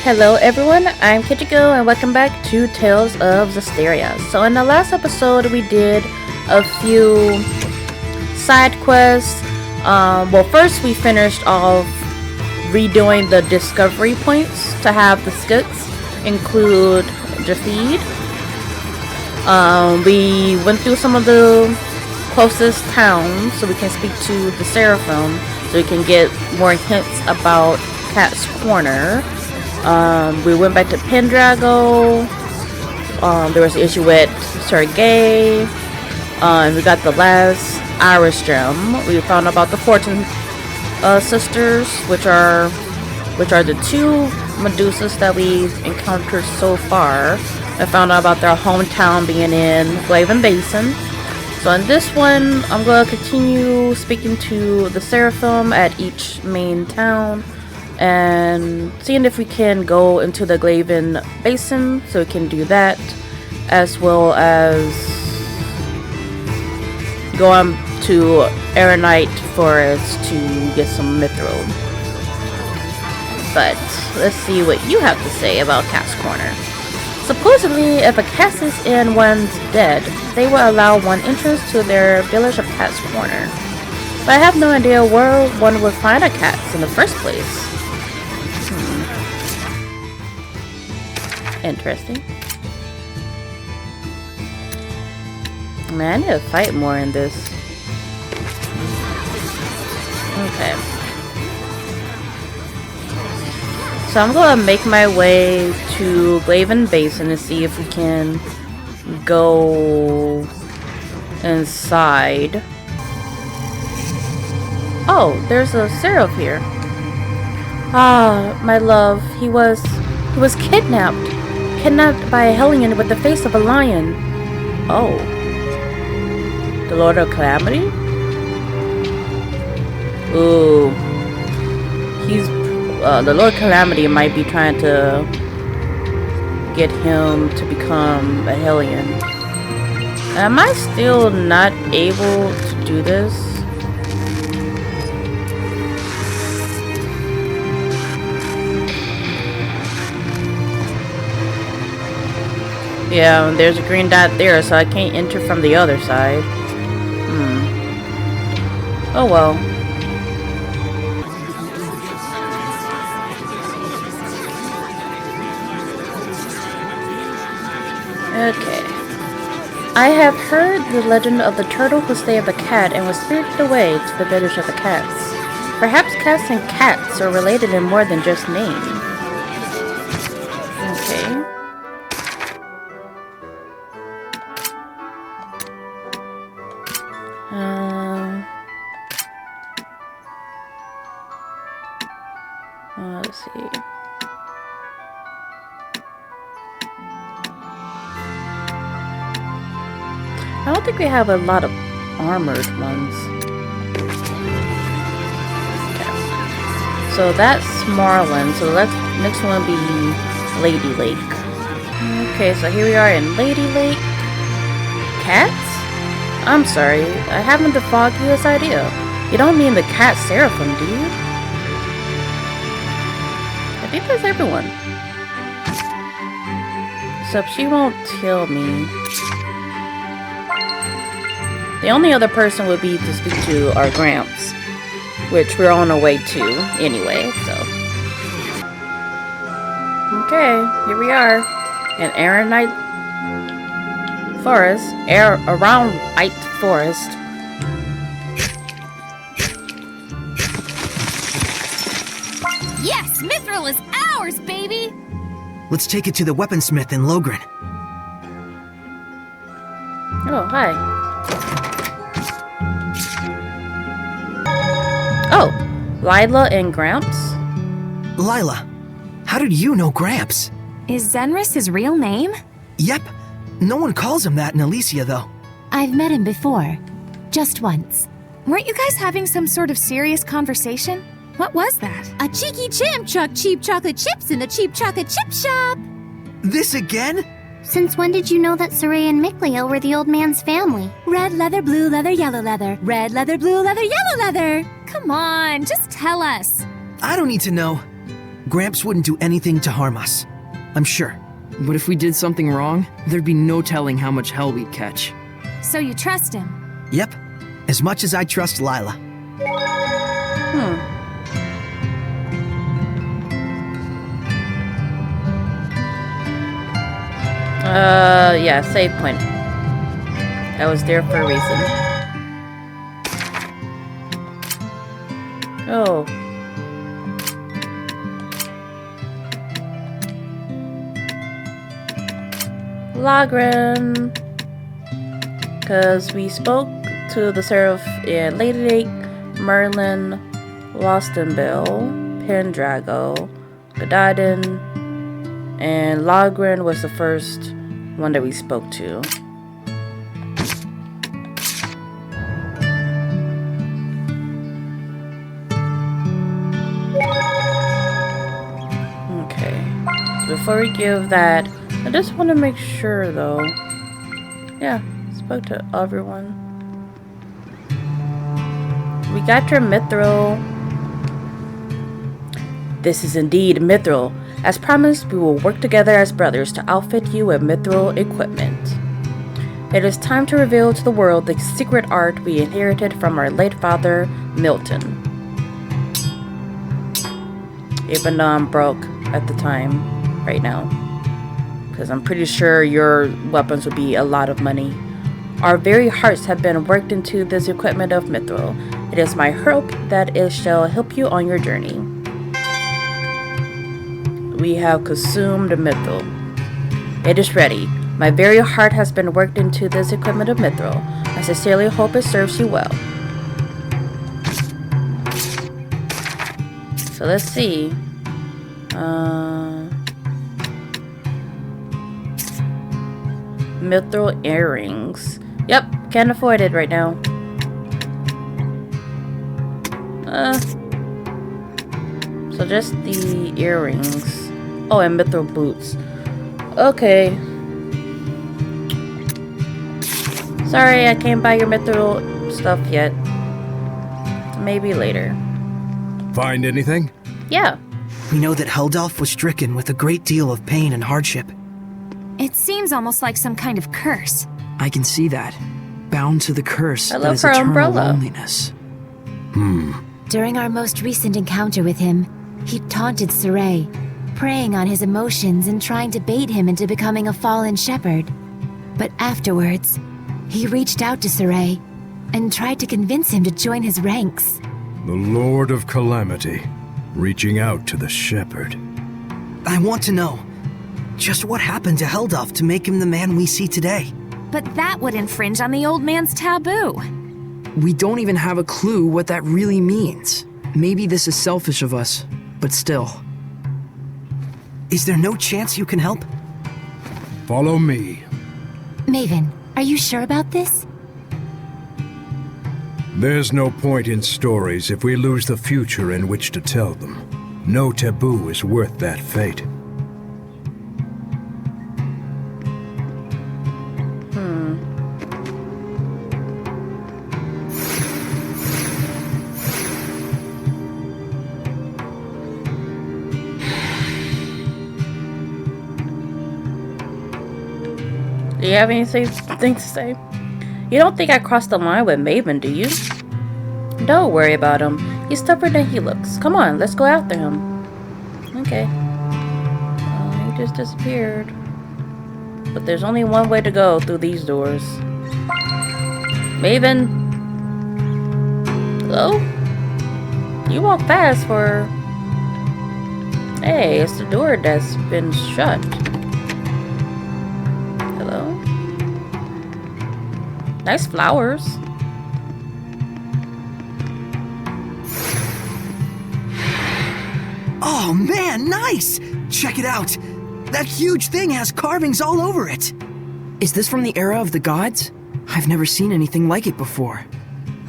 Hello everyone, I'm Kichiko and welcome back to Tales of Zestiria. So in the last episode we did a few side quests. First we finished off redoing the discovery points to have the skits include Jafid. We went through some of the closest towns so we can speak to the Seraphim so we can get more hints about Cat's Corner. We went back to Pendrago. There was an issue with Sergei. We got the last Iris gem. We found out about the Fortune sisters, which are the two Medusas that we've encountered so far. I found out about their hometown being in Glaven Basin. So in this one, I'm going to continue speaking to the Seraphim at each main town and seeing if we can go into the Glaven Basin, so we can do that, as well as go on to Aeronite Forest to get some mithril. But let's see what you have to say about Cat's Corner. Supposedly, if a cat is in one's dead, they will allow one entrance to their village of Cat's Corner. But I have no idea where one would find a cat in the first place. Interesting. Man, I need to fight more in this. Okay. So I'm gonna make my way to Glaven Basin to see if we can go inside. Oh, there's a Seraph here. Ah, my love, he was kidnapped. Kidnapped by a hellion with the face of a lion. Oh. The Lord of Calamity? Ooh. He's the Lord Calamity might be trying to get him to become a hellion. Am I still not able to do this? Yeah, there's a green dot there, so I can't enter from the other side. Oh well. Okay. I have heard the legend of the turtle who saved the cat and was spirited away to the village of the cats. Perhaps cats and cats are related in more than just name. Okay. Let's see. I don't think we have a lot of armored ones. Okay. So that's Marlin. So the next one will be Lady Lake. Okay, so here we are in Lady Lake. Cats? I'm sorry, I haven't the foggiest idea. You don't mean the cat Seraphim, do you? I think that's everyone. Except she won't tell me. The only other person would be to speak to our Gramps, which we're on our way to anyway, so. Okay, here we are in Aeronite Forest, around Ite Forest. Yes, mithril is ours, baby! Let's take it to the weaponsmith in Logren. Oh, hi. Oh, Lila and Gramps? Lila, how did you know Gramps? Is Zenris his real name? Yep. No one calls him that in Elysia, though. I've met him before. Just once. Weren't you guys having some sort of serious conversation? What was that? A cheeky chimp chucked cheap chocolate chips in the cheap chocolate chip shop! This again? Since when did you know that Saray and Mikliel were the old man's family? Red leather, blue leather, yellow leather. Red leather, blue leather, yellow leather! Come on, just tell us. I don't need to know. Gramps wouldn't do anything to harm us. I'm sure. But if we did something wrong, there'd be no telling how much hell we'd catch. So you trust him? Yep. As much as I trust Lila. Yeah, save point. I was there for a reason. Oh. Lagren. Because we spoke to the Seraph in Lady Lake, Merlin, Lostenbill, Pendrago, Godadin, and Lagren was the first one that we spoke to. Okay. Before we give that, I just want to make sure though. Yeah, spoke to everyone. We got your mithril. This is indeed mithril. As promised, we will work together as brothers to outfit you with mithril equipment. It is time to reveal to the world the secret art we inherited from our late father, Milton. Even though I'm broke at the time, right now. Because I'm pretty sure your weapons would be a lot of money. Our very hearts have been worked into this equipment of mithril. It is my hope that it shall help you on your journey. We have consumed the mithril. It is ready. My very heart has been worked into this equipment of mithril. I sincerely hope it serves you well. So let's see. Mithril earrings. Yep, can't afford it right now. So just the earrings. Oh, and mithril boots. Okay. Sorry, I can't buy your mithril stuff yet. Maybe later. Find anything? Yeah. We know that Heldalf was stricken with a great deal of pain and hardship. It seems almost like some kind of curse. I can see that. Bound to the curse I that love is her eternal umbrella. loneliness. During our most recent encounter with him, he taunted Saray, preying on his emotions and trying to bait him into becoming a fallen shepherd. But afterwards, he reached out to Saray and tried to convince him to join his ranks. The Lord of Calamity, reaching out to the shepherd. I want to know, just what happened to Heldalf to make him the man we see today? But that would infringe on the old man's taboo. We don't even have a clue what that really means. Maybe this is selfish of us, but still. Is there no chance you can help? Follow me. Maven, are you sure about this? There's no point in stories if we lose the future in which to tell them. No taboo is worth that fate. Do you have anything to say? You don't think I crossed the line with Maven, do you? Don't worry about him. He's tougher than he looks. Come on, let's go after him. Okay. He just disappeared. But there's only one way to go through these doors. Maven? Hello? You walk fast for... Hey, it's the door that's been shut. Hello? Nice flowers. Oh man, nice! Check it out! That huge thing has carvings all over it! Is this from the era of the gods? I've never seen anything like it before.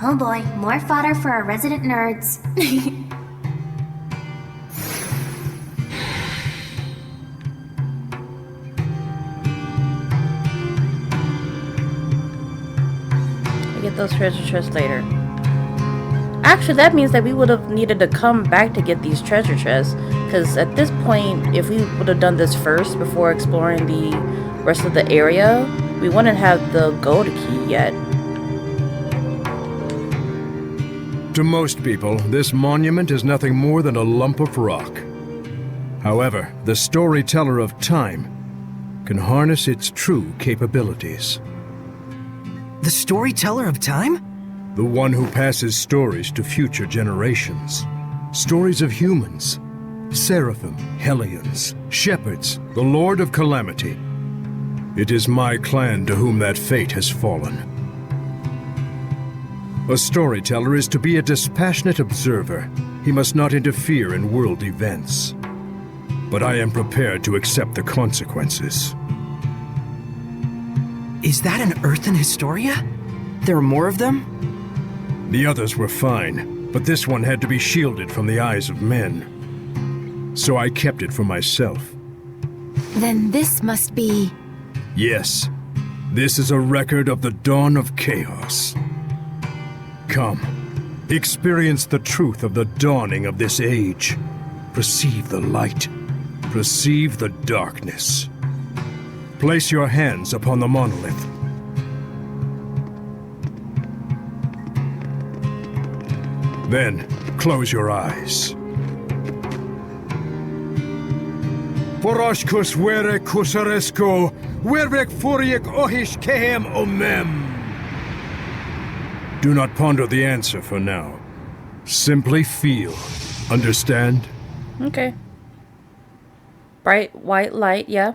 Oh boy, more fodder for our resident nerds. Get those treasure chests later. Actually, that means that we would have needed to come back to get these treasure chests, because at this point, if we would have done this first before exploring the rest of the area, we wouldn't have the gold key yet. To most people, this monument is nothing more than a lump of rock. However, the storyteller of time can harness its true capabilities. The storyteller of time? The one who passes stories to future generations. Stories of humans, seraphim, hellions, shepherds, the Lord of Calamity. It is my clan to whom that fate has fallen. A storyteller is to be a dispassionate observer. He must not interfere in world events. But I am prepared to accept the consequences. Is that an Earthen Historia? There are more of them? The others were fine, but this one had to be shielded from the eyes of men. So I kept it for myself. Then this must be... Yes, this is a record of the dawn of chaos. Come, experience the truth of the dawning of this age. Perceive the light. Perceive the darkness. Place your hands upon the monolith. Then, close your eyes. Poroshkus were kusaresko, wervek furiek ohish kehem omem. Do not ponder the answer for now. Simply feel. Understand? Okay. Bright white light, yeah.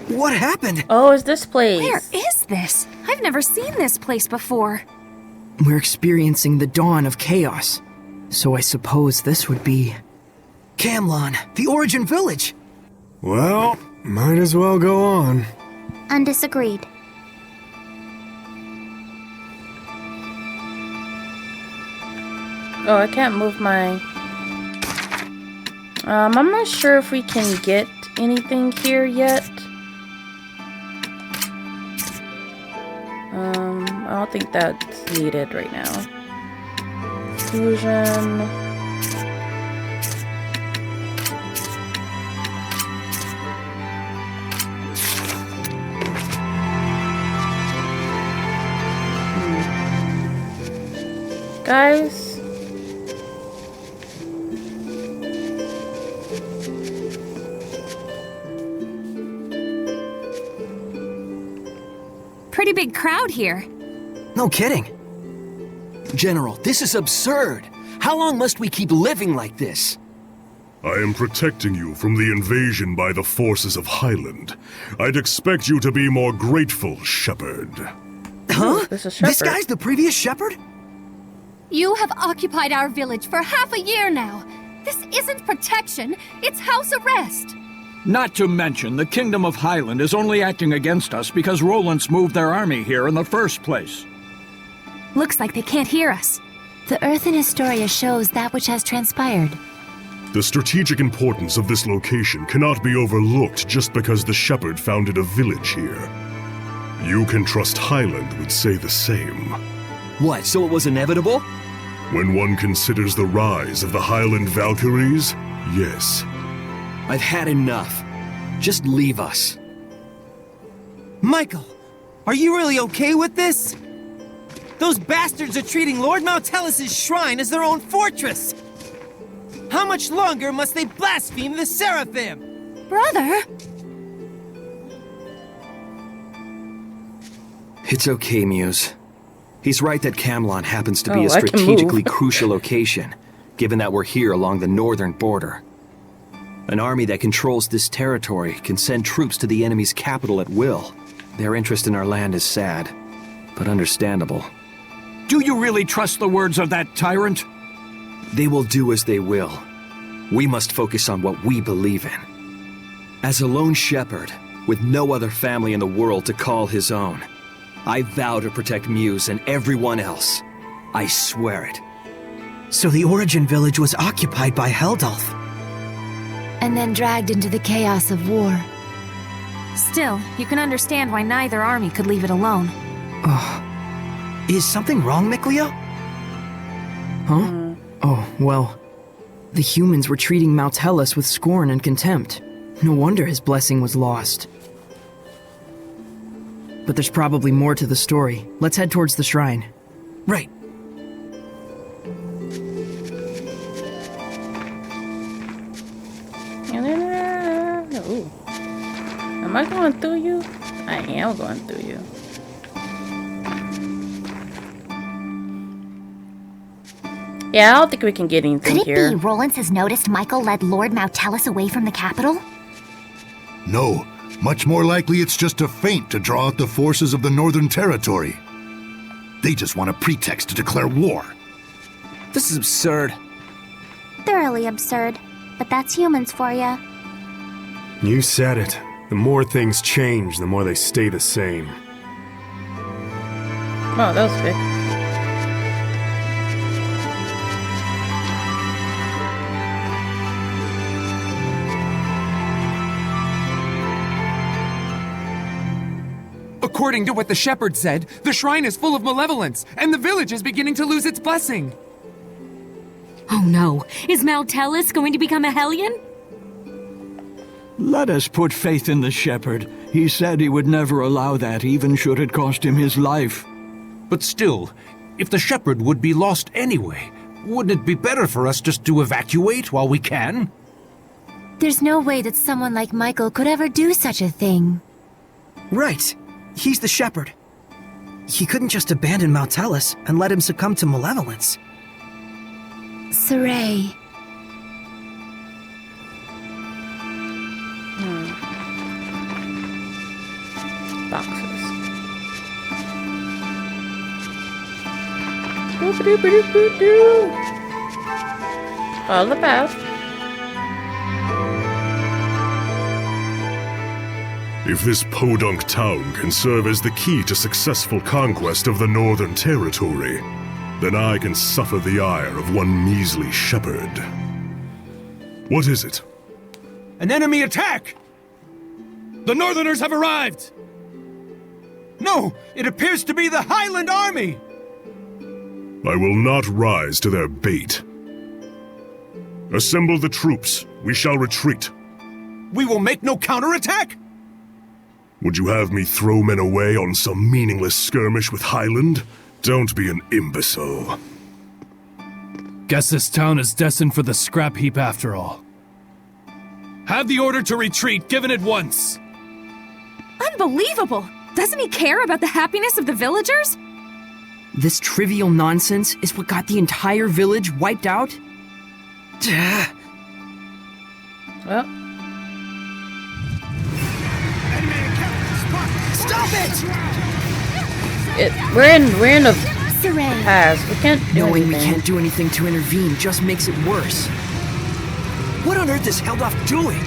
What happened? Oh, it's this place. Where is this? I've never seen this place before. We're experiencing the dawn of chaos. So I suppose this would be... Camlann, the Origin Village. Well, might as well go on. Undisagreed. Oh, I can't move my... I'm not sure if we can get anything here yet. I don't think that's needed right now. Fusion. Guys. Pretty big crowd here. No kidding. General, this is absurd. How long must we keep living like this? I am protecting you from the invasion by the forces of Highland. I'd expect you to be more grateful, Shepherd. Huh? This is Shepherd. This guy's the previous Shepherd? You have occupied our village for half a year now. This isn't protection, it's house arrest. Not to mention, the Kingdom of Highland is only acting against us because Roland's moved their army here in the first place. Looks like they can't hear us. The Earthen Historia shows that which has transpired. The strategic importance of this location cannot be overlooked just because the Shepherd founded a village here. You can trust Highland would say the same. What, so it was inevitable? When one considers the rise of the Highland Valkyries, yes. I've had enough. Just leave us. Michael, are you really okay with this? Those bastards are treating Lord Maltellis' shrine as their own fortress! How much longer must they blaspheme the Seraphim? Brother? It's okay, Muse. He's right that Camlann happens to be a I can strategically move. crucial location, given that we're here along the northern border. An army that controls this territory can send troops to the enemy's capital at will. Their interest in our land is sad, but understandable. Do you really trust the words of that tyrant? They will do as they will. We must focus on what we believe in. As a lone shepherd, with no other family in the world to call his own, I vow to protect Muse and everyone else. I swear it. So the Origin Village was occupied by Heldalf. And then dragged into the chaos of war. Still, you can understand why neither army could leave it alone. Is something wrong, Mikleo? Huh? Oh, well. The humans were treating Maltellus with scorn and contempt. No wonder his blessing was lost. But there's probably more to the story. Let's head towards the shrine. Right. Ooh. Am I going through you? I am going through you. Yeah, I don't think we can get anything Could it here. be Rollins has noticed Michael led Lord Maltellus away from the capital? No. Much more likely it's just a feint to draw out the forces of the Northern Territory. They just want a pretext to declare war. This is absurd. Thoroughly absurd. But that's humans for ya. You said it. The more things change, the more they stay the same. Oh, that was good. According to what the shepherd said, the shrine is full of malevolence, and the village is beginning to lose its blessing. Oh no, is Maltellus going to become a Hellion? Let us put faith in the shepherd. He said he would never allow that, even should it cost him his life. But still, if the shepherd would be lost anyway, wouldn't it be better for us just to evacuate while we can? There's no way that someone like Michael could ever do such a thing. Right. He's the shepherd. He couldn't just abandon Maltellus and let him succumb to malevolence. Saray. Boxes. Follow the path. If this podunk town can serve as the key to successful conquest of the Northern Territory, then I can suffer the ire of one measly shepherd. What is it? An enemy attack! The Northerners have arrived! No, it appears to be the Highland Army! I will not rise to their bait. Assemble the troops. We shall retreat. We will make no counterattack? Would you have me throw men away on some meaningless skirmish with Highland? Don't be an imbecile. Guess this town is destined for the scrap heap after all. Have the order to retreat given at once. Unbelievable! Doesn't he care about the happiness of the villagers? This trivial nonsense is what got the entire village wiped out? Well. Stop it! We're in a pass. We can't do Knowing anything. we can't do anything to intervene just makes it worse. What on earth is Heldolf doing?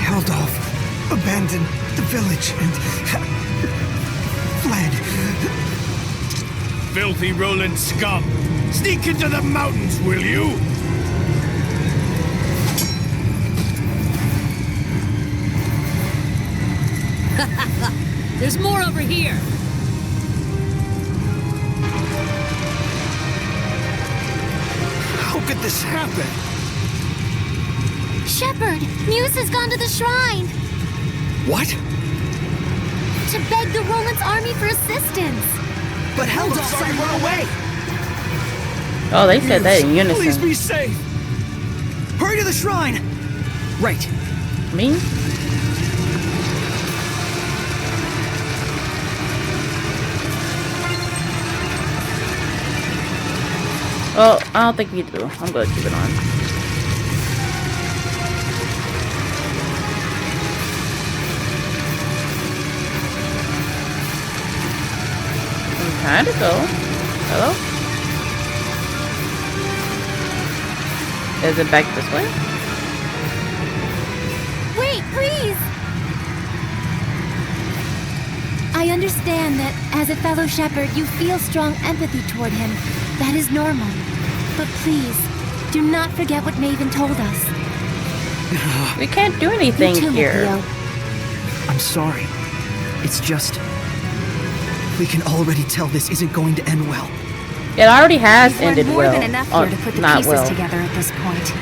Heldolf abandoned the village and fled. Filthy Roland scum! Sneak into the mountains, will you? There's more over here. How could this happen? Shepherd, Muse has gone to the shrine. What? To beg the Roland's army for assistance. But Heldolf's already run away. Oh, they said that in unison. Please be safe. Hurry to the shrine. Right. Me? Oh, I don't think we do. I'm gonna keep it on. Time to go. Hello? Is it back this way? Wait, please! I understand that as a fellow shepherd, you feel strong empathy toward him. That is normal. But please, do not forget what Maven told us. We can't do anything You too, here. Mikio. I'm sorry. It's just... we can already tell this isn't going to end well. It already has We've learned ended more well. than enough here to put the not pieces well. together at this point.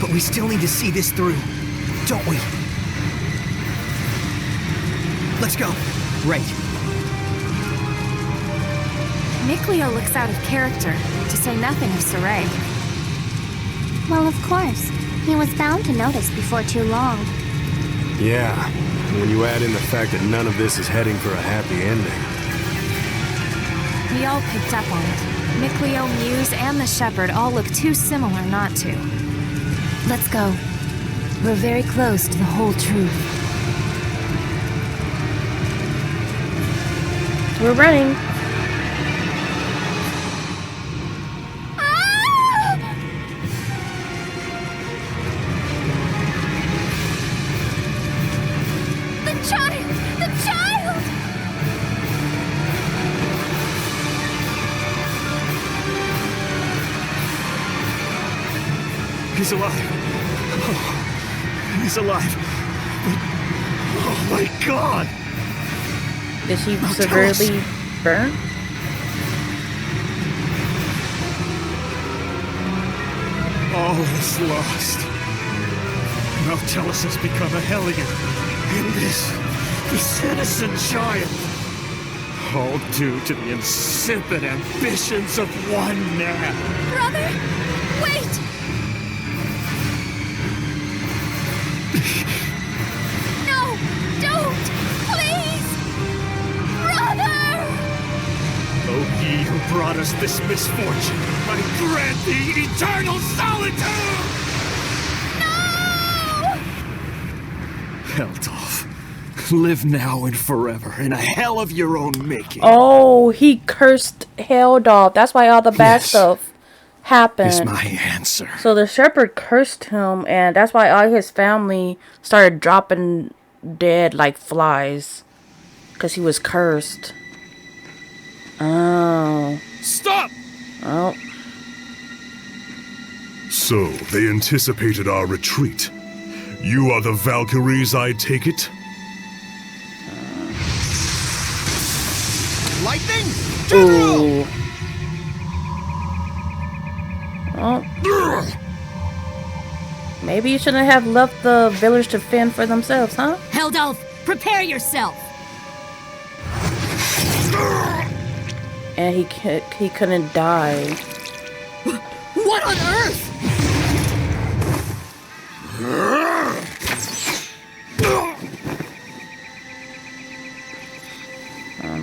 But we still need to see this through, don't we? Let's go. Right. Mikleo looks out of character, to say nothing of Saray. Well, of course. He was bound to notice before too long. Yeah, when you add in the fact that none of this is heading for a happy ending. We all picked up on it. Mikleo, Muse, and the Shepherd all look too similar not to. Let's go. We're very close to the whole truth. We're running. The child! The child! He's alive. Oh, he's alive. But, oh my god! Is she severely burnt? All is lost. Maltellus has become a Hellion. And this innocent child. All due to the insipid ambitions of one man. Brother! Wait! No! Don't! Please! Brother! O ye who brought us this misfortune, I grant thee eternal solitude! No! Heldolf, live now and forever in a hell of your own making. Oh, he cursed Heldolf. That's why all the bad Yes. stuff happened. Is my answer. So the shepherd cursed him, and that's why all his family started dropping dead like flies. Because he was cursed. Oh. Stop! Oh. So, they anticipated our retreat. You are the Valkyries, I take it? Lightning! Ooh. Oh. Maybe you shouldn't have left the village to fend for themselves, huh? Heldolf, prepare yourself! And he couldn't die. What on earth?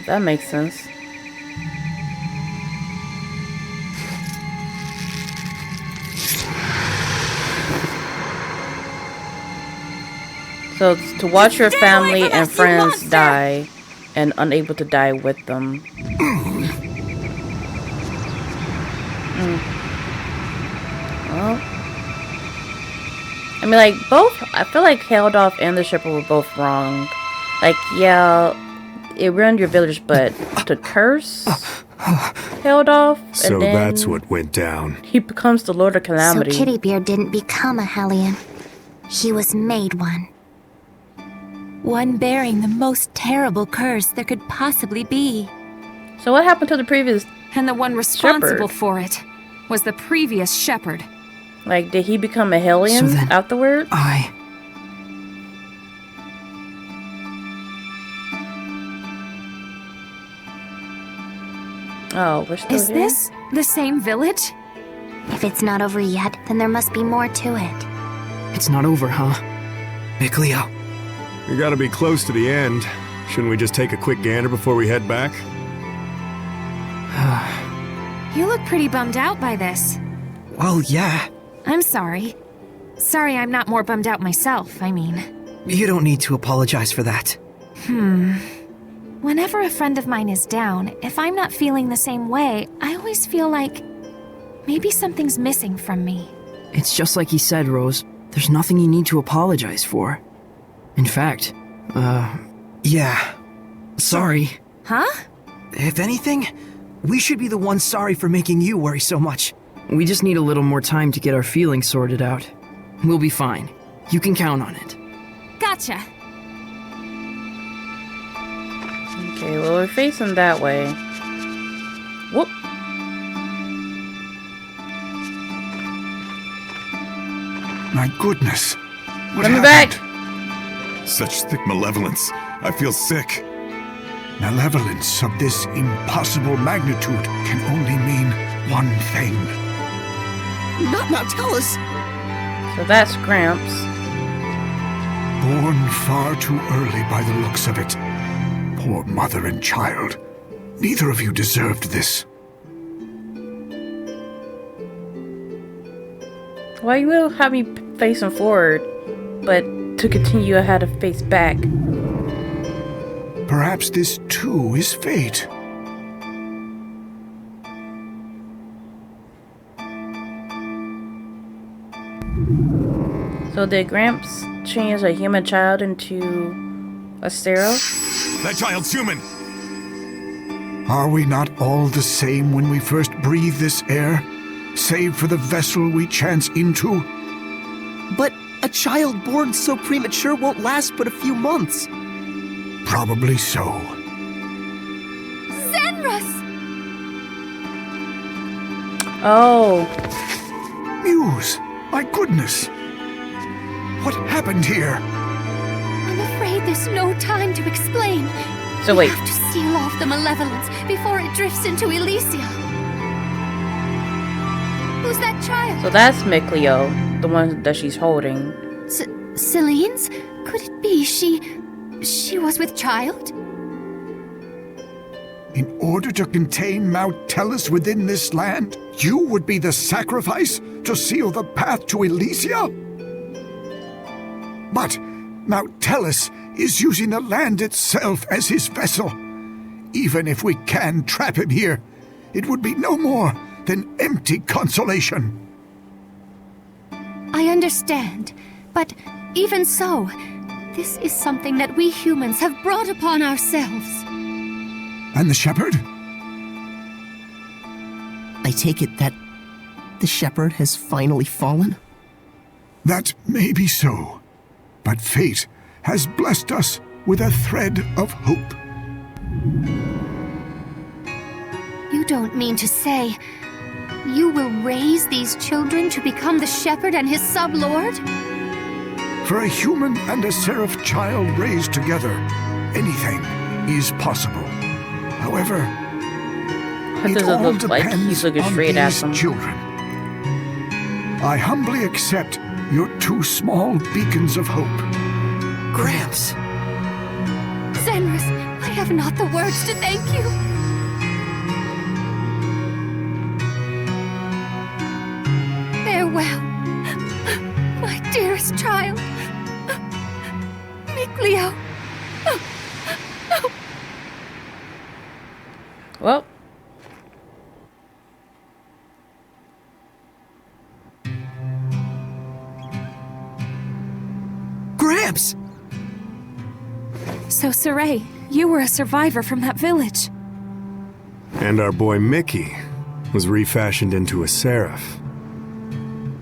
That makes sense. So to watch your family and friends die and unable to die with them. Well, I mean, like, I feel like Heldolf and the Shepherd were both wrong. Like, yeah, it ruined your village, but to curse Heldolf, So and then that's what went down. he becomes the Lord of Calamity. So Kittybeard didn't become a Hellion. He was made one. One bearing the most terrible curse there could possibly be. So what happened to the previous And the one responsible Shepherd? for it was the previous Shepherd. Like, did he become a Hellion So then afterwards? Oh, we're still Is here? this the same village? If it's not over yet, then there must be more to it. It's not over, huh? Mikleo. We gotta be close to the end. Shouldn't we just take a quick gander before we head back? You look pretty bummed out by this. Well, yeah. I'm sorry. Sorry I'm not more bummed out myself, I mean. You don't need to apologize for that. Whenever a friend of mine is down, if I'm not feeling the same way, I always feel like maybe something's missing from me. It's just like he said, Rose. There's nothing you need to apologize for. In fact, Yeah. Sorry. Huh? If anything, we should be the ones sorry for making you worry so much. we just need a little more time to get our feelings sorted out. We'll be fine. You can count on it. Gotcha. Okay, well, we're facing that way. Whoop. My goodness. What Let me happened? back. Such thick malevolence. I feel sick. Malevolence of this impossible magnitude can only mean one thing. Not Maltellus! So that's Gramps. Born far too early by the looks of it. Poor mother and child. Neither of you deserved this. Why you will have me facing forward, but to continue I had to face back? Perhaps this too is fate. So did Gramps change a human child into a sterile? That child's human! Are we not all the same when we first breathe this air, save for the vessel we chance into? But a child born so premature won't last but a few months. Probably so. Zenrus! Oh. Muse! My goodness! What happened here? I'm afraid there's no time to explain. So We wait. have to seal off the malevolence before it drifts into Elysia. Who's that child? So that's Mikleo, the one that she's holding. Celine's? Could it be she was with child? In order to contain Maltellus within this land, you would be the sacrifice to seal the path to Elysia? But Maltellus is using the land itself as his vessel. Even if we can trap him here, it would be no more than empty consolation. I understand, but even so, this is something that we humans have brought upon ourselves. And the shepherd? I take it that the shepherd has finally fallen? That may be so, but fate has blessed us with a thread of hope. You don't mean to say you will raise these children to become the shepherd and his sub-lord? For a human and a seraph child raised together, anything is possible. However, What it does it all look like? depends He's looking on straight at these them. children. I humbly accept your two small beacons of hope. Gramps! Zenrus, I have not the words to thank you. Farewell, my dearest child. Mikleo. Well. Gramps! So, Saray, you were a survivor from that village. And our boy Mickey was refashioned into a seraph.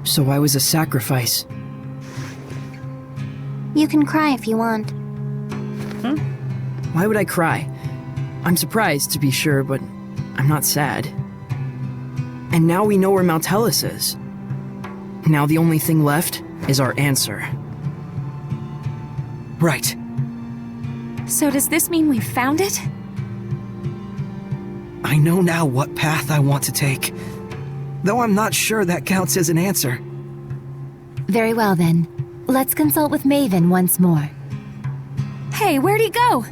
So I was a sacrifice. You can cry if you want. Why would I cry? I'm surprised, to be sure, but I'm not sad. And now we know where Maltellus is. Now the only thing left is our answer. Right. So does this mean we've found it? I know now what path I want to take. Though I'm not sure that counts as an answer. Very well then. Let's consult with Maven once more. Hey, where'd he go?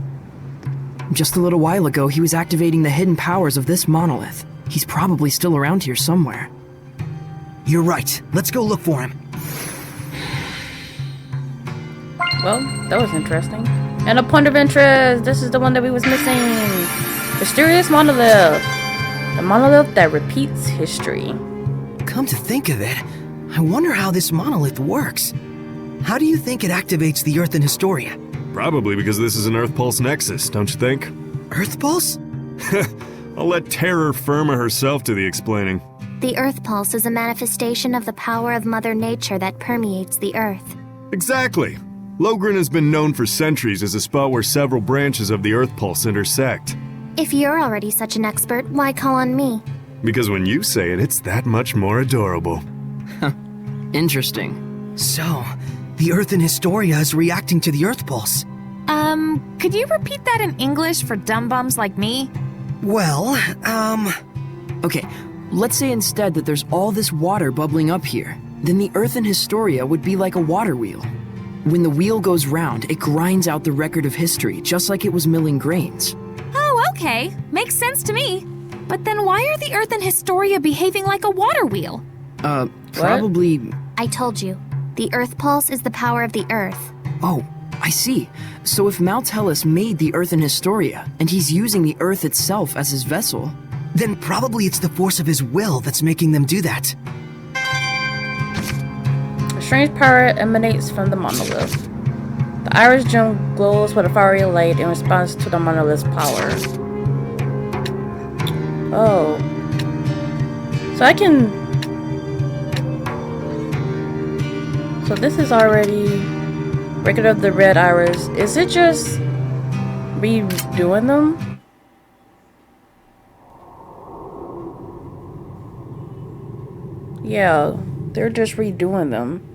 Just a little while ago, he was activating the hidden powers of this monolith. He's probably still around here somewhere. You're right. Let's go look for him. Well, that was interesting. And a point of interest. This is the one that we was missing. Mysterious monolith. The monolith that repeats history. Come to think of it, I wonder how this monolith works. How do you think it activates the Earth in Historia? Probably because this is an Earth Pulse Nexus, don't you think? Earth Pulse? I'll let Terror Firma herself do the explaining. The Earth Pulse is a manifestation of the power of Mother Nature that permeates the Earth. Exactly. Logren has been known for centuries as a spot where several branches of the Earth Pulse intersect. If you're already such an expert, why call on me? Because when you say it, it's that much more adorable. Interesting. So, the Earth in Historia is reacting to the Earth Pulse. Could you repeat that in English for dumb bums like me? Well, Okay, let's say instead that there's all this water bubbling up here. Then the Earth in Historia would be like a water wheel. When the wheel goes round, it grinds out the record of history, just like it was milling grains. Oh, okay. Makes sense to me. But then why are the Earth in Historia behaving like a water wheel? Probably... I told you. The Earth Pulse is the power of the Earth. Oh, I see. So if Maltellus made the Earth in Historia, and he's using the Earth itself as his vessel... Then probably it's the force of his will that's making them do that. A strange power emanates from the monolith. The iris gem glows with a fiery light in response to the monolith's power. Oh. So I can... So this is already... Record of the red iris. Is it just... redoing them? Yeah, they're just redoing them.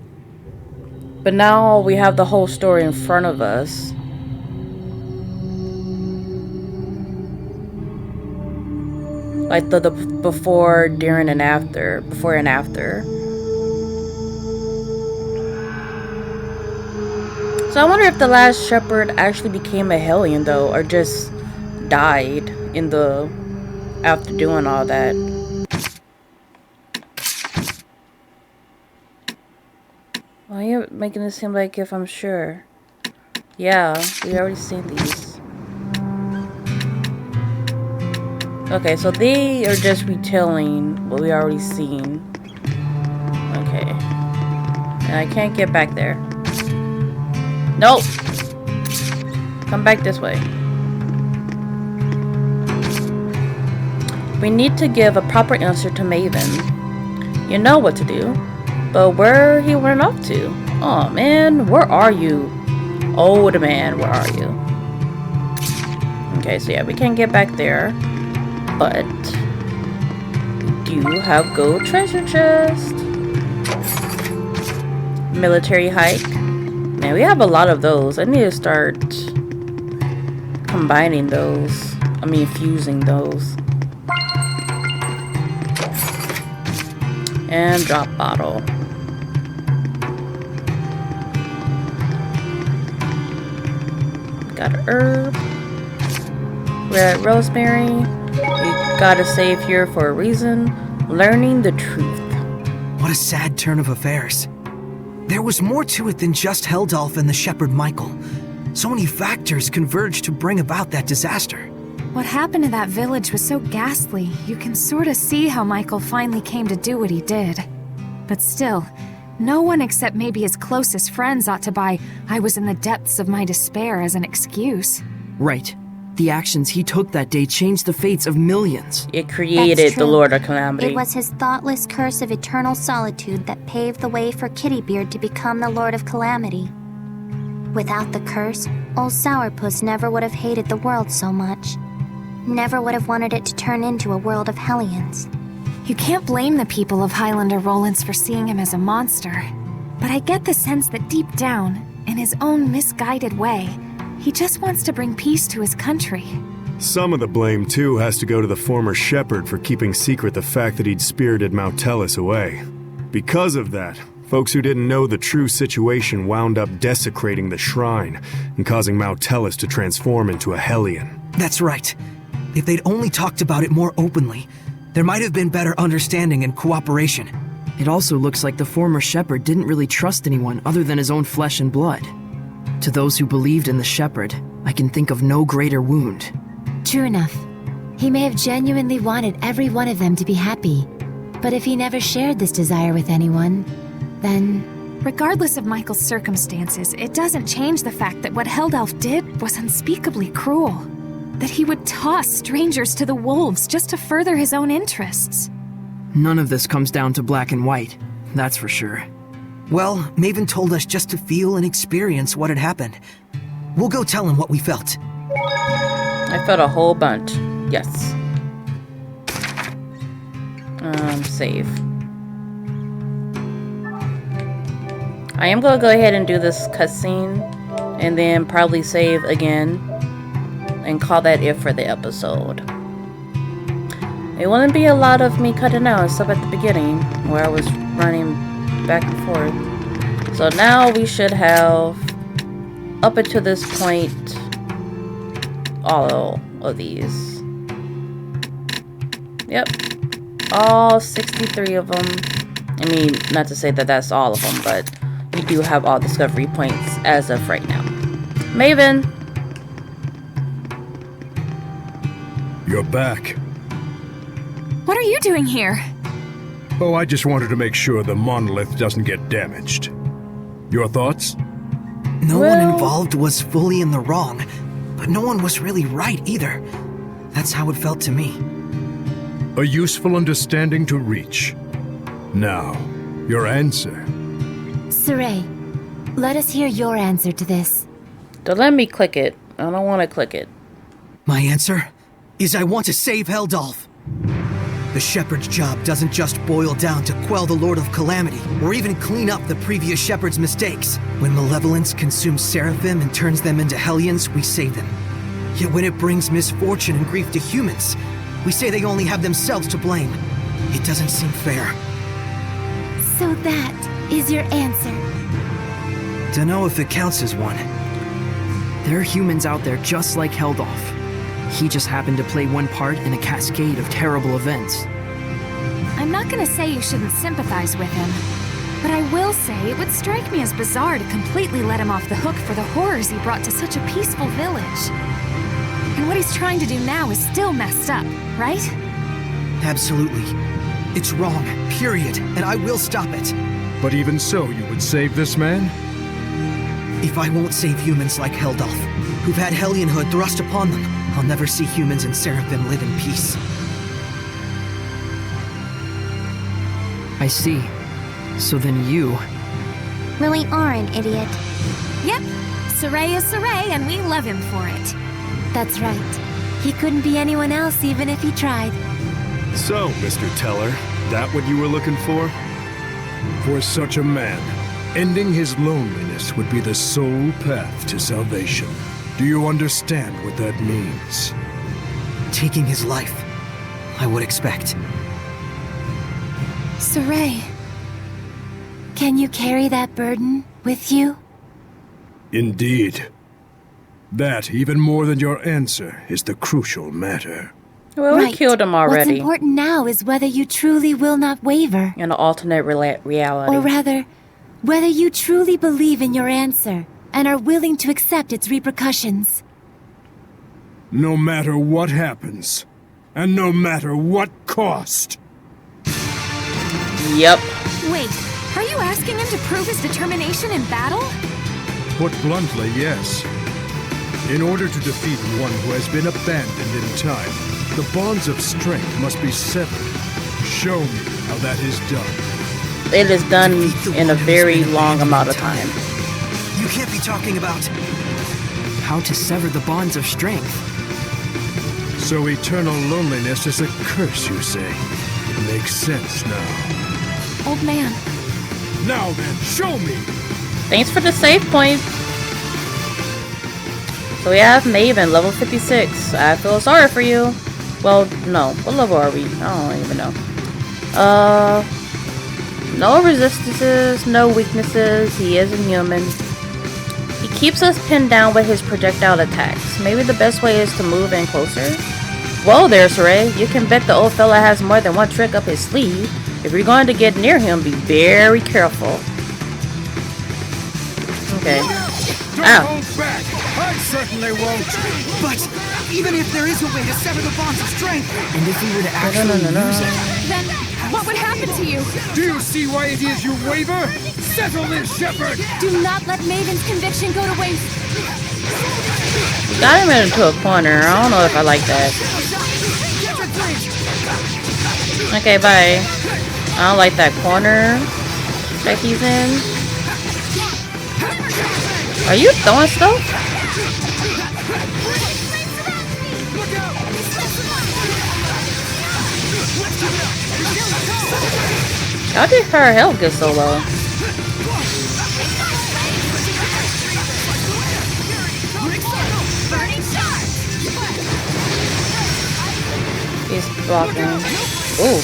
But now we have the whole story in front of us. Like the before, during, and after. Before and after. So I wonder if the last shepherd actually became a Hellion though, or just died in the... after doing all that. Why are you making it seem like if I'm sure? Yeah, we already seen these. Okay, so they are just retelling what we already seen. Okay. And I can't get back there. Nope! Come back this way. We need to give a proper answer to Maven. You know what to do. But where he went off to? Oh man, where are you? Old man, where are you? Okay, so yeah, we can't get back there. But we do have gold treasure chest. Military hike. Man, we have a lot of those. I need to start combining those. I mean fusing those. And drop bottle. Got an herb. We're at Rosemary. We gotta save here for a reason. Learning the truth. What a sad turn of affairs. There was more to it than just Heldalf and the shepherd Michael. So many factors converged to bring about that disaster. What happened to that village was so ghastly, you can sort of see how Michael finally came to do what he did. But still, no one except maybe his closest friends ought to buy "I was in the depths of my despair" as an excuse. Right. The actions he took that day changed the fates of millions. It created the Lord of Calamity. It was his thoughtless curse of eternal solitude that paved the way for Kittybeard to become the Lord of Calamity. Without the curse, old Sourpuss never would have hated the world so much. Never would have wanted it to turn into a world of Hellions. You can't blame the people of Highlander Rollins for seeing him as a monster. But I get the sense that deep down, in his own misguided way, he just wants to bring peace to his country. Some of the blame, too, has to go to the former shepherd for keeping secret the fact that he'd spirited Maltellus away. Because of that, folks who didn't know the true situation wound up desecrating the shrine and causing Maltellus to transform into a Hellion. That's right. If they'd only talked about it more openly, there might have been better understanding and cooperation. It also looks like the former shepherd didn't really trust anyone other than his own flesh and blood. To those who believed in the shepherd, I can think of no greater wound. True enough. He may have genuinely wanted every one of them to be happy. But if he never shared this desire with anyone, then... Regardless of Michael's circumstances, it doesn't change the fact that what Heldalf did was unspeakably cruel. That he would toss strangers to the wolves just to further his own interests. None of this comes down to black and white, that's for sure. Well, Maven told us just to feel and experience what had happened. We'll go tell him what we felt. I felt a whole bunch. Yes. Save. I am gonna go ahead and do this cutscene and then probably save again and call that it for the episode. It wouldn't be a lot of me cutting out stuff at the beginning where I was running back and forth. So now we should have, up until this point, all of these. Yep. All 63 of them. I mean, not to say that that's all of them, but we do have all discovery points as of right now. Maven! You're back. What are you doing here? Oh, I just wanted to make sure the monolith doesn't get damaged. Your thoughts? No one involved was fully in the wrong, but no one was really right either. That's how it felt to me. A useful understanding to reach. Now, your answer. Saray, let us hear your answer to this. Don't let me click it. I don't want to click it. My answer is I want to save Heldalf. The shepherd's job doesn't just boil down to quell the Lord of Calamity, or even clean up the previous shepherd's mistakes. When malevolence consumes seraphim and turns them into hellions, we save them. Yet when it brings misfortune and grief to humans, we say they only have themselves to blame. It doesn't seem fair. So that is your answer. Dunno if it counts as one. There are humans out there just like Heldalf. He just happened to play one part in a cascade of terrible events. I'm not gonna say you shouldn't sympathize with him, but I will say it would strike me as bizarre to completely let him off the hook for the horrors he brought to such a peaceful village. And what he's trying to do now is still messed up, right? Absolutely. It's wrong, period, and I will stop it. But even so, you would save this man? If I won't save humans like Heldalf, who've had Hellionhood thrust upon them, I'll never see humans and Seraphim live in peace. I see. So then you... really are an idiot. Yep. Saray is Saray, and we love him for it. That's right. He couldn't be anyone else even if he tried. So, Mr. Teller, that what you were looking for? For such a man, ending his loneliness would be the sole path to salvation. Do you understand what that means? Taking his life, I would expect. Saray. Can you carry that burden with you? Indeed. That, even more than your answer, is the crucial matter. Well, we killed him already. What's important now is whether you truly will not waver. In an alternate reality. Or rather, whether you truly believe in your answer and are willing to accept its repercussions. No matter what happens, and no matter what cost. Yep. Wait, are you asking him to prove his determination in battle? Put bluntly, yes. In order to defeat one who has been abandoned in time, the bonds of strength must be severed. Show me how that is done. It is done in a very long amount of time. You can't be talking about... how to sever the bonds of strength. So eternal loneliness is a curse, you say? It makes sense now. Old man. Now then, show me! Thanks for the save point. So we have Maven, level 56. I feel sorry for you. Well, no. What level are we? I don't even know. No resistances, no weaknesses. He is inhuman. He keeps us pinned down with his projectile attacks. Maybe the best way is to move in closer. Whoa there, Saray. You can bet the old fella has more than one trick up his sleeve. If you're going to get near him, be very careful. Okay. Don't hold back! I certainly won't! But even if there is a way to sever the bonds of strength, and if we were to actually use it, then what would happen to you? Do you see why it is you waver? Settle this, Shepherd! Do not let Maven's conviction go to waste. Got him into a corner. I don't know if I like that. Okay, bye. I don't like that corner that he's in. Are you throwing stuff? How did her health get so low? He's blocking. Ooh.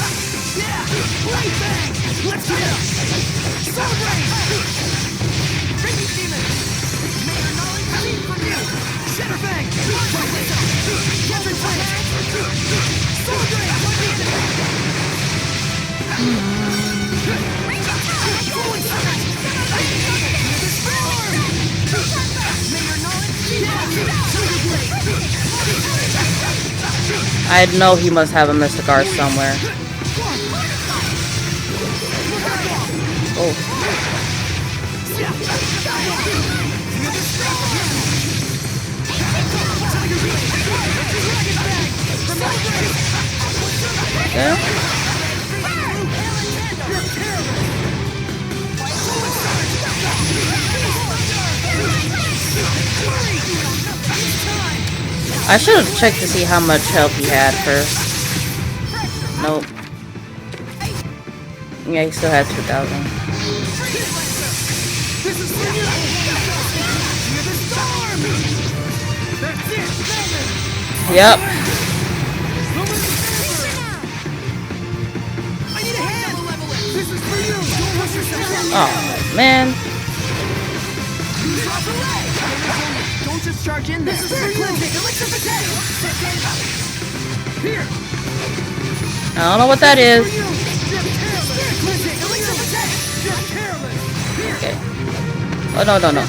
I know he must have a Mystic Art somewhere. Oh. Yeah. I should have checked to see how much health he had first. Nope. Yeah, he still had 2,000. Yep. Oh man. Don't just charge in there. I don't know what that is. Okay. Oh no no no.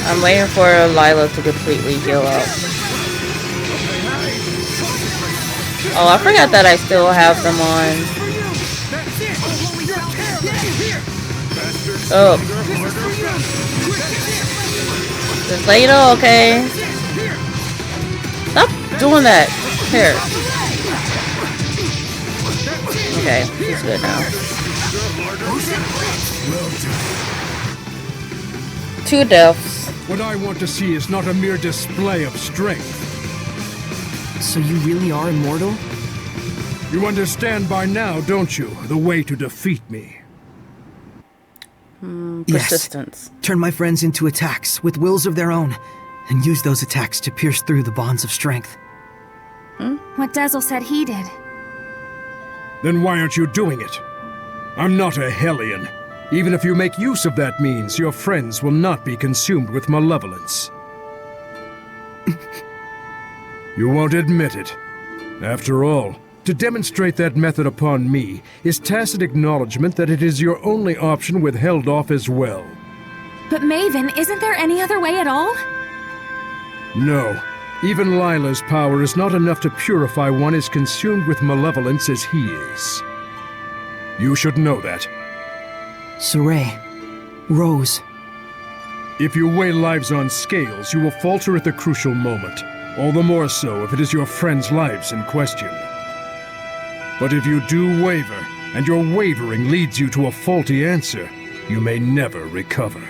I'm waiting for Lila to completely heal up. Oh, I forgot that I still have them on. Oh. Just later, okay. Stop doing that. Here. Okay, he's good now. 2 deaths. What I want to see is not a mere display of strength. So you really are immortal? You understand by now, don't you? The way to defeat me. Persistence. Yes. Turn my friends into attacks with wills of their own, and use those attacks to pierce through the bonds of strength. What Dazzle said he did. Then why aren't you doing it? I'm not a Hellion. Even if you make use of that means, your friends will not be consumed with malevolence. You won't admit it. After all, to demonstrate that method upon me is tacit acknowledgement that it is your only option withheld off as well. But Maven, isn't there any other way at all? No. Even Lila's power is not enough to purify one as consumed with malevolence as he is. You should know that. Saray. Rose. If you weigh lives on scales, you will falter at the crucial moment. All the more so if it is your friends' lives in question. But if you do waver, and your wavering leads you to a faulty answer, you may never recover.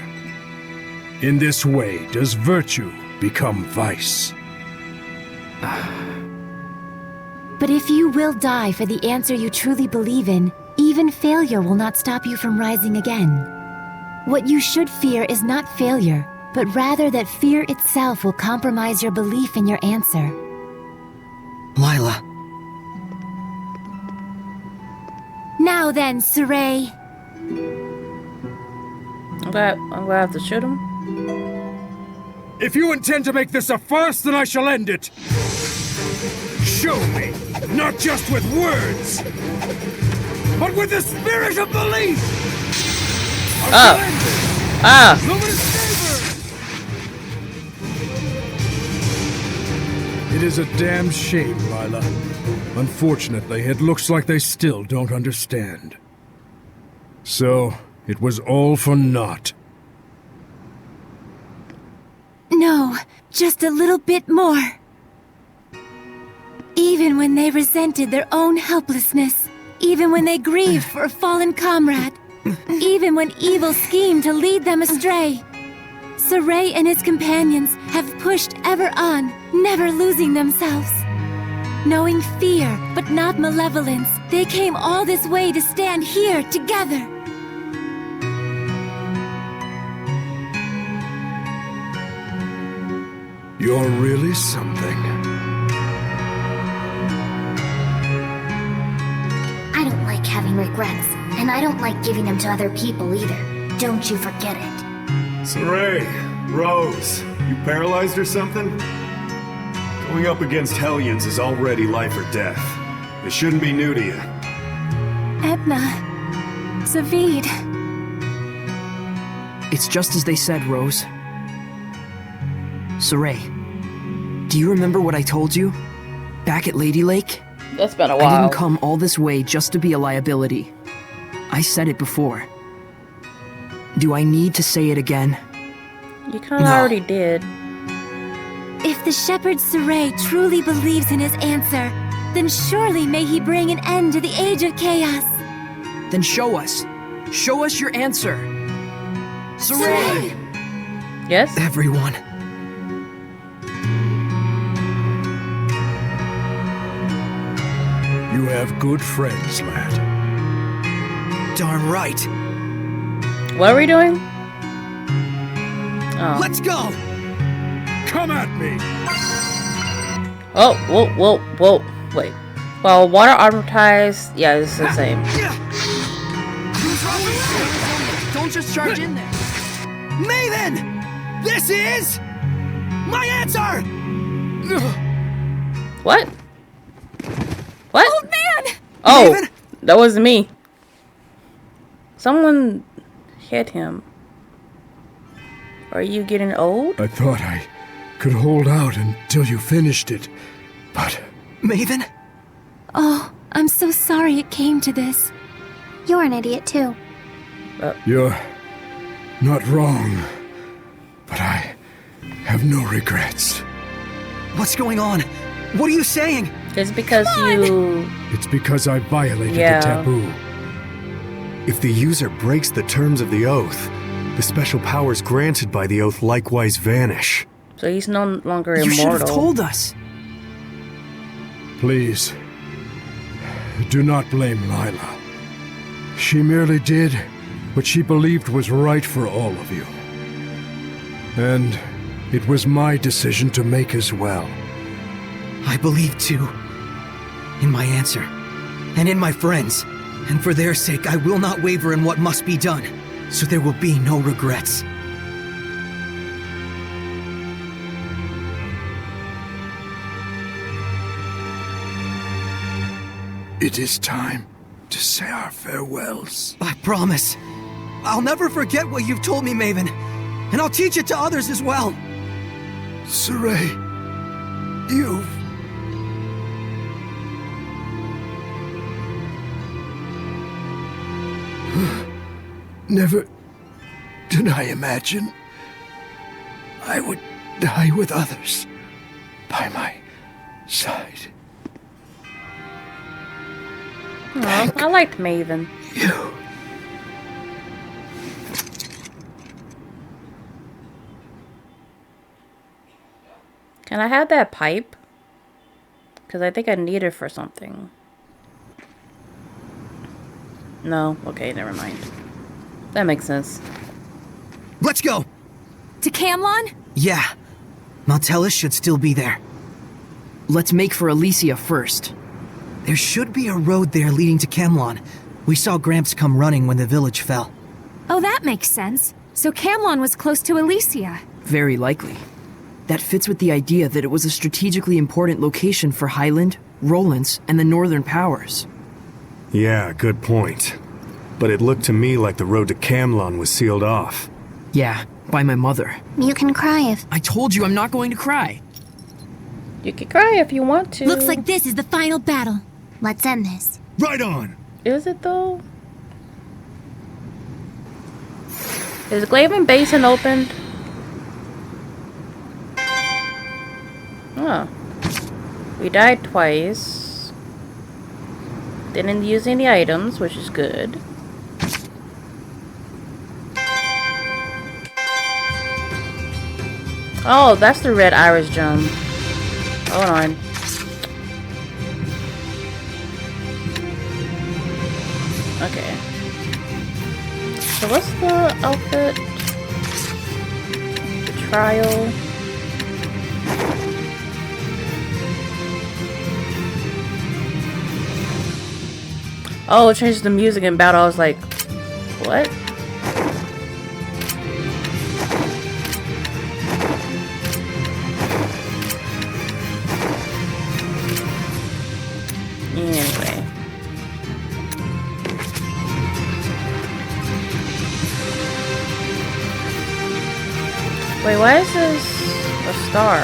In this way does virtue become vice. But if you will die for the answer you truly believe in, even failure will not stop you from rising again. What you should fear is not failure, but rather that fear itself will compromise your belief in your answer. Lila. Now then, Saray. I'm gonna have to shoot him. If you intend to make this a farce, then I shall end it. Show me, not just with words, but with the spirit of belief. It is a damn shame, Lila. Unfortunately, it looks like they still don't understand. So, it was all for naught. No, just a little bit more. Even when they resented their own helplessness, even when they grieved for a fallen comrade, even when evil schemed to lead them astray, Saray and his companions have pushed ever on, never losing themselves. Knowing fear, but not malevolence, they came all this way to stand here together. You're really something. I don't like having regrets, and I don't like giving them to other people either. Don't you forget it. Saray, Rose, you paralyzed or something? Going up against Hellions is already life or death. It shouldn't be new to you. Edna. Zavid. It's just as they said, Rose. Saray, do you remember what I told you? Back at Lady Lake? That's been a I while. didn't come all this way just to be a liability. I said it before. Do I need to say it again? You kind of already did. If the shepherd Saray truly believes in his answer, then surely may he bring an end to the Age of Chaos. Then show us. Show us your answer. Saray! Yes? Everyone. You have good friends, lad. Darn right. What are we doing? Oh. Let's go! Come at me! Oh, whoa. Wait. Well, water advertised. Yeah, it's the same. Don't just charge in there. Maven! This is my answer! What? What? Old man! Oh, Maven? that wasn't me. Someone hit him. Are you getting old? I thought I could hold out until you finished it, but... Maven? Oh, I'm so sorry it came to this. You're an idiot too. You're not wrong, but I have no regrets. What's going on? What are you saying? It's because you... It's because I violated Yeah. the taboo. If the user breaks the terms of the oath, the special powers granted by the oath likewise vanish. So he's no longer You should immortal. have told us. Please, do not blame Lila. She merely did what she believed was right for all of you. And it was my decision to make as well. I believe too. In my answer. And in my friends. And for their sake, I will not waver in what must be done. So there will be no regrets. It is time to say our farewells. I promise. I'll never forget what you've told me, Maven. And I'll teach it to others as well. Saray, you've... Never did I imagine I would die with others by my side. Aw, I liked Maven. You. Can I have that pipe? Because I think I need it for something. No? Okay, never mind. That makes sense. Let's go! To Camlann? Yeah. Maltellus should still be there. Let's make for Elysia first. There should be a road there leading to Camlann. We saw Gramps come running when the village fell. Oh, that makes sense. So Camlann was close to Elysia. Very likely. That fits with the idea that it was a strategically important location for Highland, Rowlands, and the Northern Powers. Yeah, good point. But it looked to me like the road to Camlann was sealed off. Yeah, by my mother. You can cry if... I told you I'm not going to cry. You can cry if you want to. Looks like this is the final battle. Let's end this. Right on! Is it though? Is Glaven Basin opened? Oh. We died twice. Didn't use any items, which is good. Oh, that's the red iris gem. Hold on. So what's the outfit? The trial. Oh, it changed the music in battle. I was like, what? Anyway. Wait, why is this a star?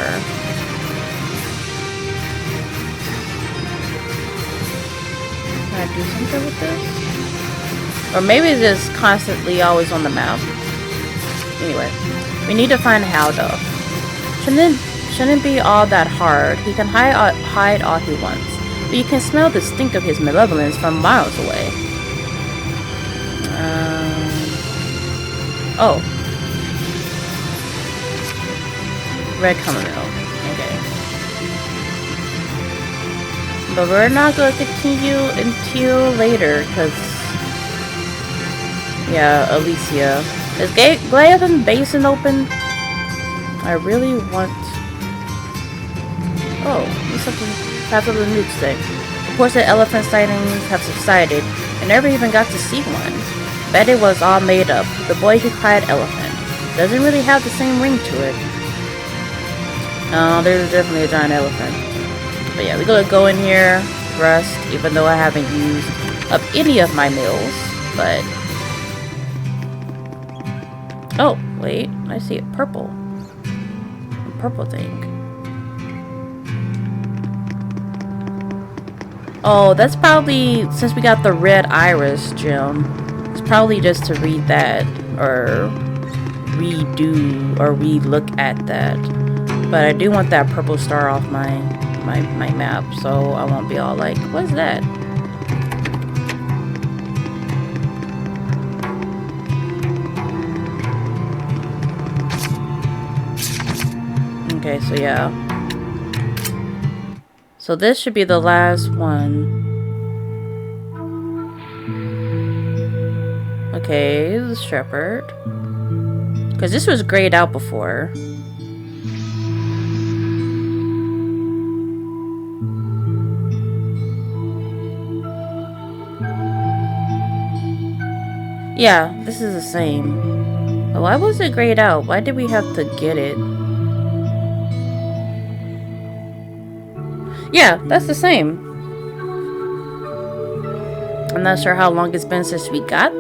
Can I do something with this? Or maybe it's just constantly always on the map. Anyway, we need to find Haldo. Shouldn't be all that hard. He can hide all he wants, but you can smell the stink of his malevolence from miles away. Oh. Red chamomile. Okay. But we're not going to continue until later, because... Yeah, Alicia. Is Gladden Basin open? I really want... Oh, there's something new today. Reports that elephant sightings have subsided. I never even got to see one. Bet it was all made up. The boy who cried elephant. Doesn't really have the same ring to it. Oh, there's definitely a giant elephant. But yeah, we're gonna go in here, rest, even though I haven't used up any of my meals. But... Oh, wait. I see it purple. A purple thing. Oh, that's probably... Since we got the red iris gem, it's probably just to read that. Or redo or re-look at that. But I do want that purple star off my map, so I won't be all like, what's that? Okay, so yeah. So this should be the last one. Okay, the shepherd. Because this was grayed out before. Yeah, this is the same. But why was it grayed out? Why did we have to get it? Yeah, that's the same. I'm not sure how long it's been since we got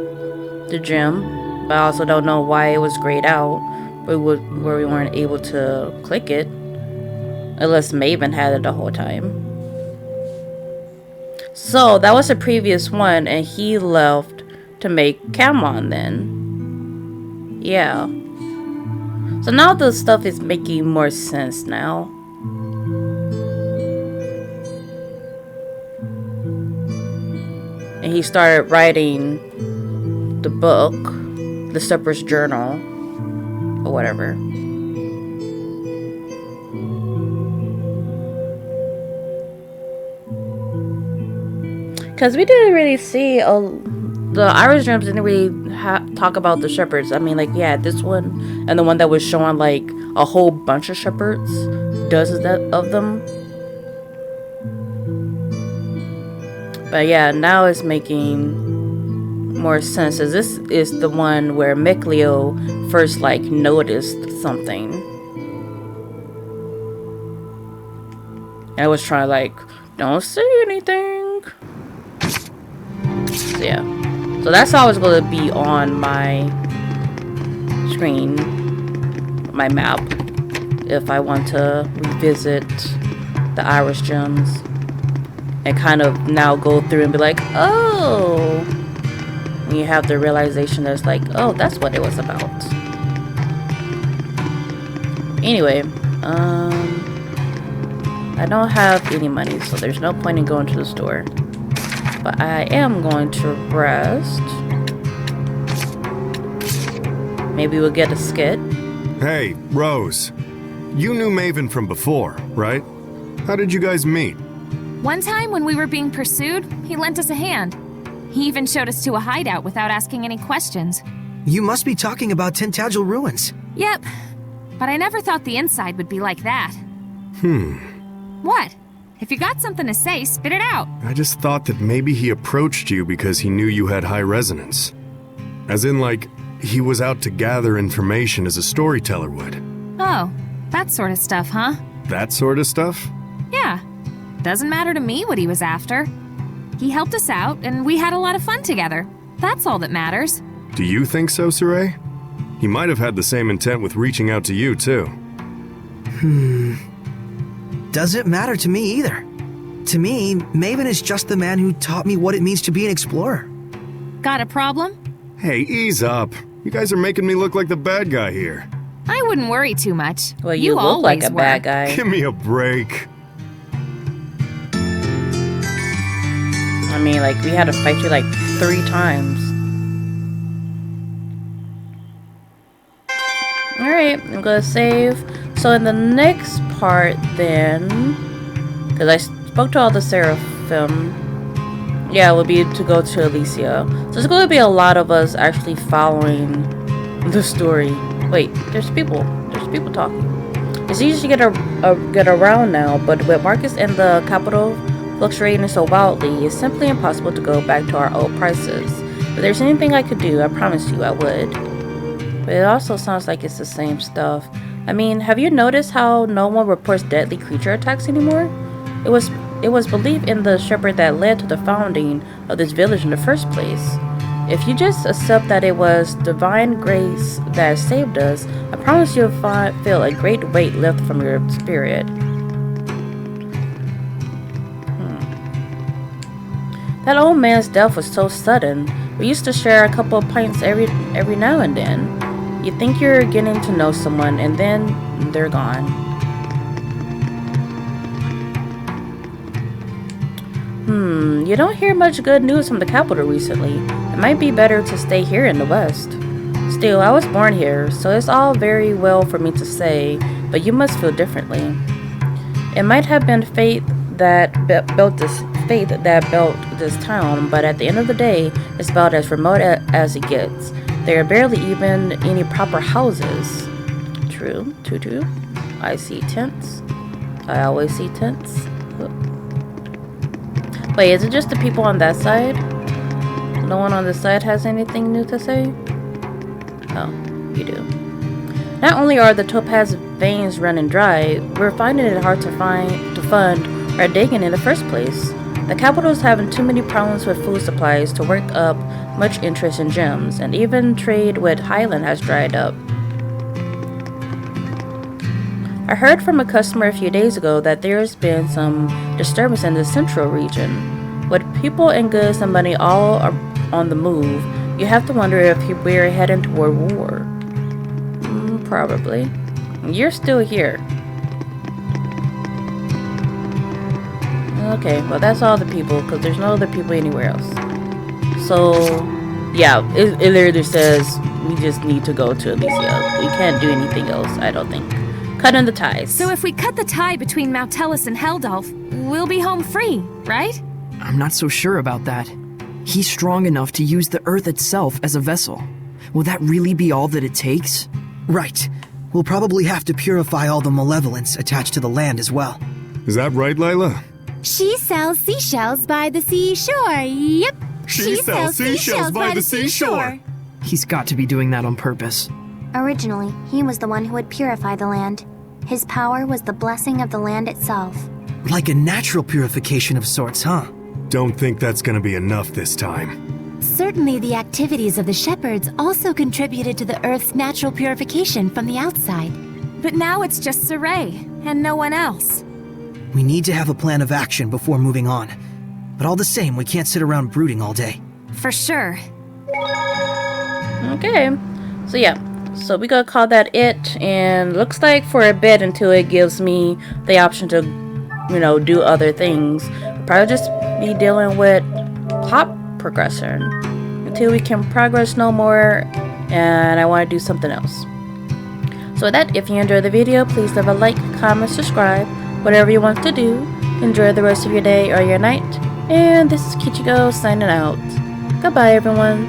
the gem, but I also don't know why it was grayed out, where we weren't able to click it. Unless Maven had it the whole time. So, that was the previous one, and he left to make Camlann then. Yeah. So now the stuff is making more sense now. And he started writing the book, the Shepherd's Journal, or whatever. Because we didn't really see the Iris Gems didn't really talk about the shepherds. I mean, like, yeah, this one and the one that was showing like a whole bunch of shepherds, dozens of them. But yeah, now it's making more sense, as this is the one where Mikleo first like noticed something. And I was trying to like, don't say anything. So yeah. So that's always going to be on my screen, my map, if I want to revisit the Iris Gems and kind of now go through and be like, oh, and you have the realization that it's like, oh, that's what it was about. Anyway, I don't have any money, so there's no point in going to the store. But I am going to rest. Maybe we'll get a skit. Hey, Rose. You knew Maven from before, right? How did you guys meet? One time when we were being pursued, he lent us a hand. He even showed us to a hideout without asking any questions. You must be talking about Tintagel ruins. Yep. But I never thought the inside would be like that. What? If you got something to say, spit it out. I just thought that maybe he approached you because he knew you had high resonance. As in, like, he was out to gather information as a storyteller would. Oh, that sort of stuff, huh? That sort of stuff? Yeah. Doesn't matter to me what he was after. He helped us out, and we had a lot of fun together. That's all that matters. Do you think so, Saray? He might have had the same intent with reaching out to you, too. Doesn't matter to me either. To me, Maven is just the man who taught me what it means to be an explorer. Got a problem? Hey, ease up. You guys are making me look like the bad guy here. I wouldn't worry too much. Well, you look like a bad guy. Give me a break. I mean, like, we had to fight you like 3 times. Alright, I'm gonna save. So in the next part then, because I spoke to all the Seraphim, yeah, it would be to go to Elysia. So there's going to be a lot of us actually following the story. Wait, there's people talking. It's easy to get around now, but with Marcus and the capital fluctuating so wildly, it's simply impossible to go back to our old prices. If there's anything I could do, I promise you I would. But it also sounds like it's the same stuff. I mean, have you noticed how no one reports deadly creature attacks anymore? It was belief in the shepherd that led to the founding of this village in the first place. If you just accept that it was divine grace that saved us, I promise you'll feel a great weight lift from your spirit. That old man's death was so sudden. We used to share a couple of pints every now and then. You think you're getting to know someone, and then they're gone. You don't hear much good news from the capital recently. It might be better to stay here in the West. Still, I was born here, so it's all very well for me to say, but you must feel differently. It might have been fate that built this town, but at the end of the day, it's about as remote as it gets. There are barely even any proper houses. True. I see tents. I always see tents. Wait, is it just the people on that side? No one on this side has anything new to say? Oh, you do. Not only are the topaz veins running dry, we're finding it hard to fund our digging in the first place. The capital is having too many problems with food supplies to work up much interest in gems, and even trade with Highland has dried up. I heard from a customer a few days ago that there's been some disturbance in the central region. With people and goods and money all are on the move, you have to wonder if we're heading toward war. Probably. You're still here. Okay, well that's all the people, because there's no other people anywhere else. So, yeah, it literally says we just need to go to Elysia. We can't do anything else, I don't think. Cutting the ties. So if we cut the tie between Mount Tellus and Heldalf, we'll be home free, right? I'm not so sure about that. He's strong enough to use the Earth itself as a vessel. Will that really be all that it takes? Right. We'll probably have to purify all the malevolence attached to the land as well. Is that right, Layla? She sells seashells by the seashore. Yep. She sells seashells by the seashore. He's got to be doing that on purpose. Originally, he was the one who would purify the land. His power was the blessing of the land itself. Like a natural purification of sorts, huh? Don't think that's gonna be enough this time. Certainly the activities of the shepherds also contributed to the Earth's natural purification from the outside. But now it's just Saray, and no one else. We need to have a plan of action before moving on. But all the same, we can't sit around brooding all day. For sure. Okay. So yeah. So we gonna call that it. And looks like for a bit until it gives me the option to, do other things. We'll probably just be dealing with plot progression until we can progress no more. And I want to do something else. So with that, if you enjoyed the video, please leave a like, comment, subscribe. Whatever you want to do. Enjoy the rest of your day or your night. And this is Kichigo signing out. Goodbye, everyone.